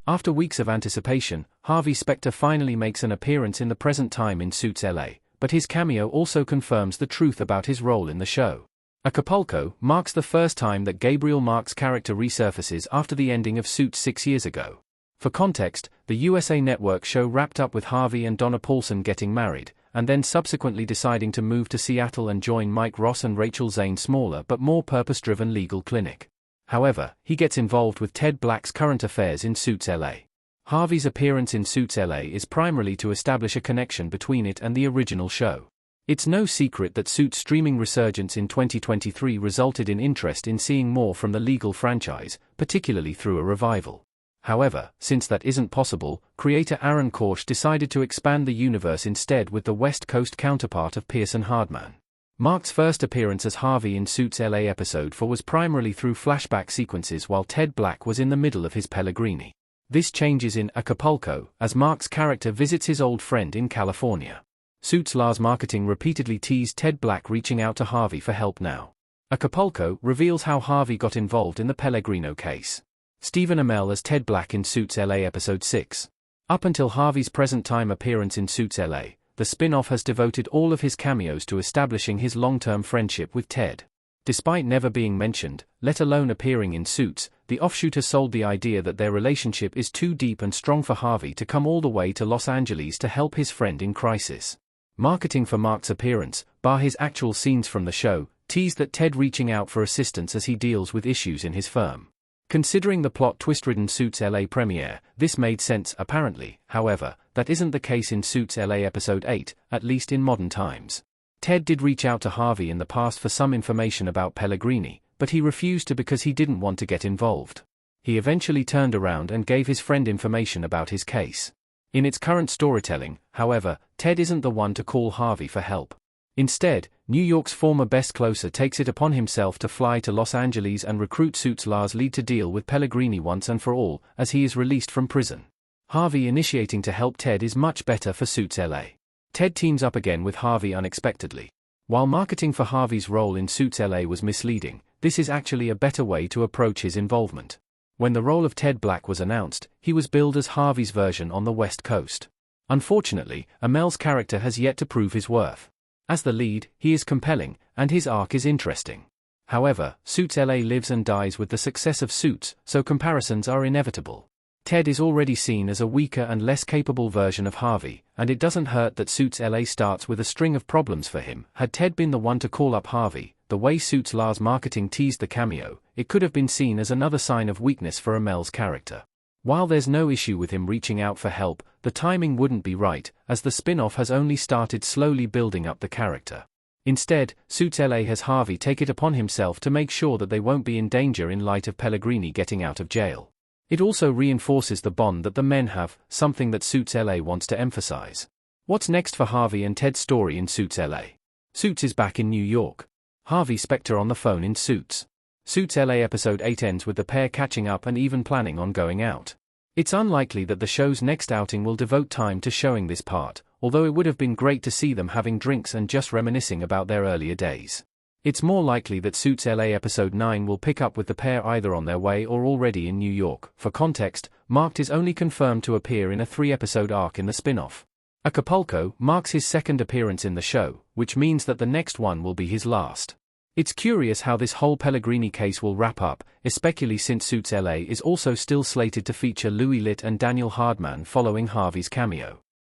After weeks of anticipation, Harvey Specter finally makes an appearance in the present time in Suits LA, but his cameo also confirms the truth about his role in the show. Acapulco marks the first time that Gabriel Mark's character resurfaces after the ending of Suits 6 years ago. For context, the USA Network show wrapped up with Harvey and Donna Paulson getting married, and then subsequently deciding to move to Seattle and join Mike Ross and Rachel Zane's smaller but more purpose-driven legal clinic. However, he gets involved with Ted Black's current affairs in Suits LA. Harvey's appearance in Suits LA is primarily to establish a connection between it and the original show. It's no secret that Suits' streaming resurgence in 2023 resulted in interest in seeing more from the legal franchise, particularly through a revival. However, since that isn't possible, creator Aaron Korsh decided to expand the universe instead with the West Coast counterpart of Pearson Hardman. Mark's first appearance as Harvey in Suits LA episode 4 was primarily through flashback sequences while Ted Black was in the middle of his Pellegrini. This changes in Acapulco, as Mark's character visits his old friend in California. Suits LA's marketing repeatedly teased Ted Black reaching out to Harvey for help now. Acapulco reveals how Harvey got involved in the Pellegrino case. Stephen Amell as Ted Black in Suits LA episode 6. Up until Harvey's present-time appearance in Suits LA, the spin-off has devoted all of his cameos to establishing his long-term friendship with Ted. Despite never being mentioned, let alone appearing in Suits, the offshoot has sold the idea that their relationship is too deep and strong for Harvey to come all the way to Los Angeles to help his friend in crisis. Marketing for Mark's appearance, bar his actual scenes from the show, teased that Ted reaching out for assistance as he deals with issues in his firm. Considering the plot twist-ridden Suits LA premiere, this made sense apparently. However, that isn't the case in Suits LA episode 8, at least in modern times. Ted did reach out to Harvey in the past for some information about Pellegrini, but he refused to because he didn't want to get involved. He eventually turned around and gave his friend information about his case. In its current storytelling, however, Ted isn't the one to call Harvey for help. Instead, New York's former best closer takes it upon himself to fly to Los Angeles and recruit Suits LA's lead to deal with Pellegrini once and for all, as he is released from prison. Harvey initiating to help Ted is much better for Suits LA. Ted teams up again with Harvey unexpectedly. While marketing for Harvey's role in Suits LA was misleading, this is actually a better way to approach his involvement. When the role of Ted Black was announced, he was billed as Harvey's version on the West Coast. Unfortunately, Amell's character has yet to prove his worth. As the lead, he is compelling, and his arc is interesting. However, Suits LA lives and dies with the success of Suits, so comparisons are inevitable. Ted is already seen as a weaker and less capable version of Harvey, and it doesn't hurt that Suits LA starts with a string of problems for him. Had Ted been the one to call up Harvey, the way Suits LA's marketing teased the cameo, it could have been seen as another sign of weakness for Amell's character. While there's no issue with him reaching out for help, the timing wouldn't be right, as the spin-off has only started slowly building up the character. Instead, Suits LA has Harvey take it upon himself to make sure that they won't be in danger in light of Pellegrini getting out of jail. It also reinforces the bond that the men have, something that Suits LA wants to emphasize. What's next for Harvey and Ted's story in Suits LA? Suits is back in New York. Harvey Specter on the phone in Suits. Suits LA episode 8 ends with the pair catching up and even planning on going out. It's unlikely that the show's next outing will devote time to showing this part, although it would have been great to see them having drinks and just reminiscing about their earlier days. It's more likely that Suits LA episode 9 will pick up with the pair either on their way or already in New York. For context, Mark is only confirmed to appear in a 3-episode arc in the spin-off. Acapulco marks his second appearance in the show, which means that the next one will be his last. It's curious how this whole Pellegrini case will wrap up, especially since Suits LA is also still slated to feature Louis Litt and Daniel Hardman following Harvey's cameo.